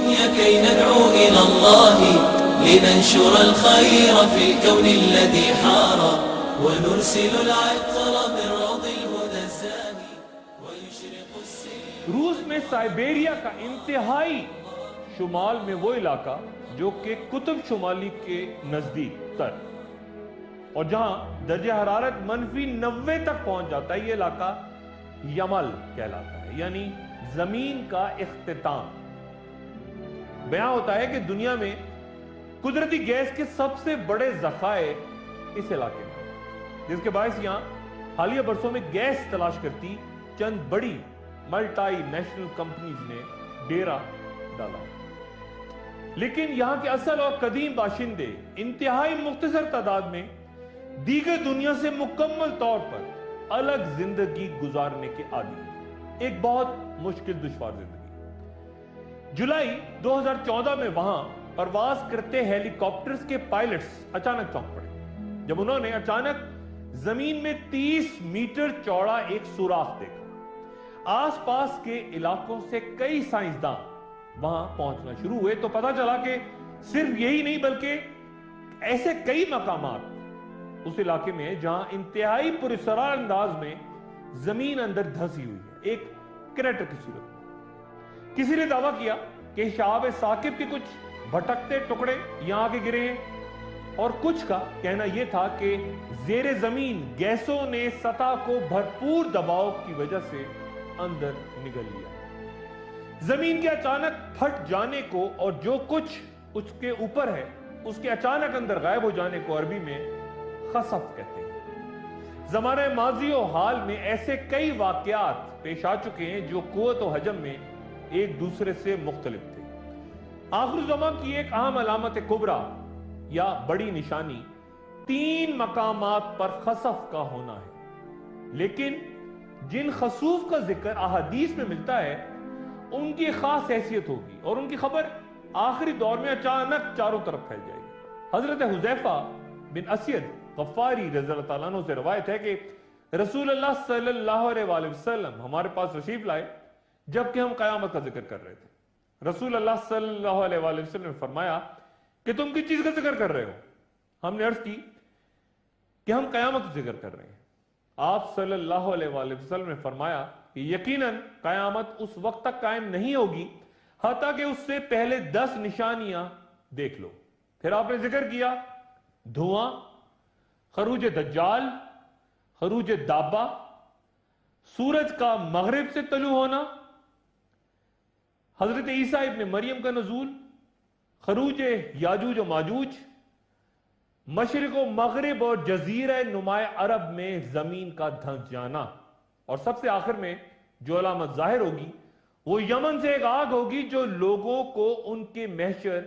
الدنيا كي ندعو إلى الله لننشر الخير في الكون الذي حار ونرسل العطر من روض الهدى الزاهي ويشرق السلم. روس میں سائبیریا کا انتہائی شمال میں وہ علاقہ جو کہ قطب شمالی کے نزدیک تر اور جہاں درجہ حرارت -90 تک پہنچ جاتا ہے، یہ علاقہ یمل کہلاتا ہے، یعنی زمین کا اختتام. بیان ہوتا ہے کہ دنیا میں قدرتی گیس کے سب سے بڑے ذخائر اس علاقے میں، جس کے باعث یہاں حالیہ برسوں میں گیس تلاش کرتی چند بڑی ملٹی نیشنل کمپنیز نے ڈیرا ڈالا. لیکن یہاں کے اصل اور قدیم باشندے انتہائی مختصر تعداد میں دیگر دنیا سے مکمل طور پر الگ زندگی گزارنے کے عادی ہیں. ایک بہت مشکل دشوار زندگی. جولائی 2014 میں وہاں پرواز کرتے ہیلی کاپٹرز کے پائلٹس اچانک چونک پڑے جب انہوں نے اچانک زمین میں 30 میٹر چوڑا ایک سوراخ دیکھا. آس پاس کے علاقوں سے کئی سائنسداں وہاں پہنچنا شروع ہوئے تو پتا چلا کہ صرف یہی نہیں بلکہ ایسے کئی مقامات اس علاقے میں ہیں جہاں انتہائی پراسرار انداز میں زمین اندر دھسی ہوئی ہے، ایک کریٹر کی صورت میں. کسی نے دعویٰ کیا کہ شہاب ثاقب کے کچھ بھٹکتے ٹکڑے یہاں آ کے گرے ہیں اور کچھ کا کہنا یہ تھا کہ زیر زمین گیسوں نے سطح کو بھرپور دباؤ کی وجہ سے اندر نگل لیا. زمین کے اچانک پھٹ جانے کو اور جو کچھ اس کے اوپر ہے اس کے اچانک اندر غائب ہو جانے کو عربی میں خسف کہتے ہیں. زمانہ ماضی و حال میں ایسے کئی واقعات پیش آ چکے ہیں جو قوت و حجم میں ایک دوسرے سے مختلف تھے. آخر زمان کی ایک اہم علامت کبریٰ یا بڑی نشانی 3 مقامات پر خسف کا ہونا ہے، لیکن جن خسوف کا ذکر احادیث میں ملتا ہے ان کی خاص حیثیت ہوگی اور ان کی خبر آخری دور میں اچانک چاروں طرف پھیل جائے گی. حضرت حذیفہ بن اسید غفاری رضی اللہ تعالیٰ عنہ سے روایت ہے کہ رسول اللہ صلی اللہ علیہ وآلہ وسلم ہمارے پاس تشریف لائے جبکہ ہم قیامت کا ذکر کر رہے تھے. رسول اللہ صلی اللہ علیہ وآلہ وسلم نے فرمایا کہ تم کس چیز کا ذکر کر رہے ہو؟ ہم نے عرض کی کہ ہم قیامت کا ذکر کر رہے ہیں. آپ صلی اللہ علیہ وآلہ وسلم نے فرمایا کہ یقیناً قیامت اس وقت تک قائم نہیں ہوگی حتیٰ کہ اس سے پہلے 10 نشانیاں دیکھ لو. پھر آپ نے ذکر کیا دھواں، خروج دجال، خروج دابہ، سورج کا مغرب سے طلوع ہونا، حضرت عیسیٰ ابن مریم کا نزول، خروج یاجوج و ماجوج، مشرق و مغرب اور جزیرہ نماء عرب میں زمین کا دھنس جانا، اور سب سے آخر میں جو علامت ظاہر ہوگی وہ یمن سے ایک آگ ہوگی جو لوگوں کو ان کے محشر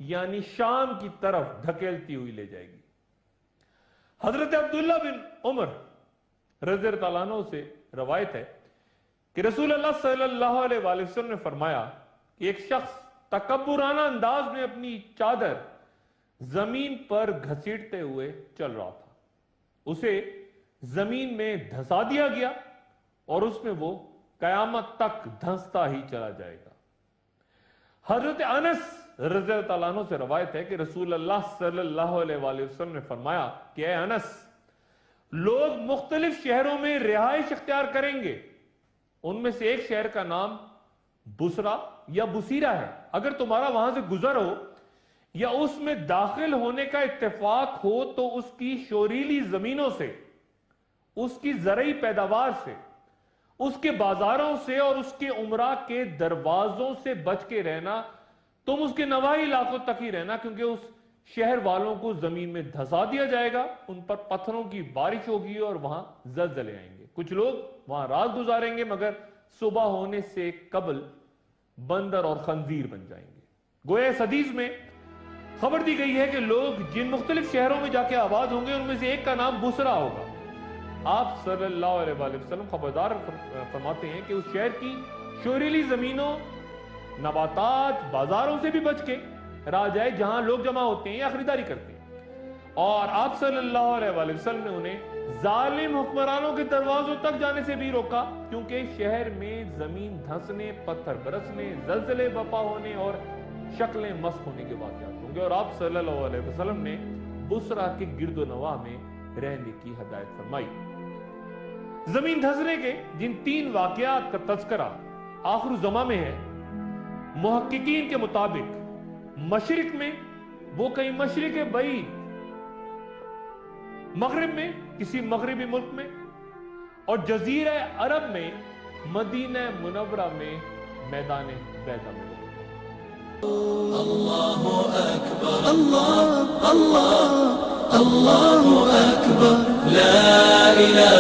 یعنی شام کی طرف دھکیلتی ہوئی لے جائے گی. حضرت عبداللہ بن عمر رضی اللہ عنہ سے روایت ہے کہ رسول اللہ صلی اللہ علیہ وآلہ وسلم نے فرمایا کہ ایک شخص تکبرانہ انداز میں اپنی چادر زمین پر گھسیٹتے ہوئے چل رہا تھا. اسے زمین میں دھسا دیا گیا اور اس میں وہ قیامت تک دھنستا ہی چلا جائے گا. حضرت انس رضی اللہ عنہ سے روایت ہے کہ رسول اللہ صلی اللہ علیہ وآلہ وسلم نے فرمایا کہ اے انس، لوگ مختلف شہروں میں رہائش اختیار کریں گے. ان میں سے ایک شہر کا نام بصرہ یا بصیرہ ہے. اگر تمہارا وہاں سے گزر ہو یا اس میں داخل ہونے کا اتفاق ہو تو اس کی شوریلی زمینوں سے، اس کی زرعی پیداوار سے، اس کے بازاروں سے اور اس کے عمرہ کے دروازوں سے بچ کے رہنا. تم اس کے نواحی علاقوں تک ہی رہنا کیونکہ اس شہر والوں کو زمین میں دھسا دیا جائے گا، ان پر پتھروں کی بارش ہوگی اور وہاں زلزلے آئیں گے. کچھ لوگ وہاں رات گزاریں گے مگر صبح ہونے سے قبل بندر اور خنزیر بن جائیں گے. گویا اس حدیث میں خبر دی گئی ہے کہ لوگ جن مختلف شہروں میں جا کے آباد ہوں گے ان میں سے ایک کا نام بصرہ ہوگا. آپ صلی اللہ علیہ وآلہ وسلم خبردار فرماتے ہیں کہ اس شہر کی شوریلی زمینوں، نباتات، بازاروں سے بھی بچ کے رہ جائے جہاں لوگ جمع ہوتے ہیں یا خریداری کرتے ہیں. اور آپ صلی اللہ علیہ وآلہ وسلم نے انہیں ظالم حکمرانوں کے دروازوں تک جانے سے بھی روکا کیونکہ شہر میں زمین دھنسنے، پتھر برسنے، زلزلے برپا ہونے اور شکلیں مسخ ہونے کے واقعات ہوں گے، اور آپ صلی اللہ علیہ وسلم نے بصرہ کے گرد و نواح میں رہنے کی ہدایت فرمائی۔ زمین دھسنے کے جن 3 واقعات کا تذکرہ آخر الزماں میں ہے، محققین کے مطابق مشرق میں وہ کہیں مشرق بعید، مغرب میں کسی مغربی ملک میں، اور جزیرہ عرب میں مدینہ منورہ میں میدان بیضا میں۔ اللہ اکبر اللہ اللہ اللہ اکبر لا الہ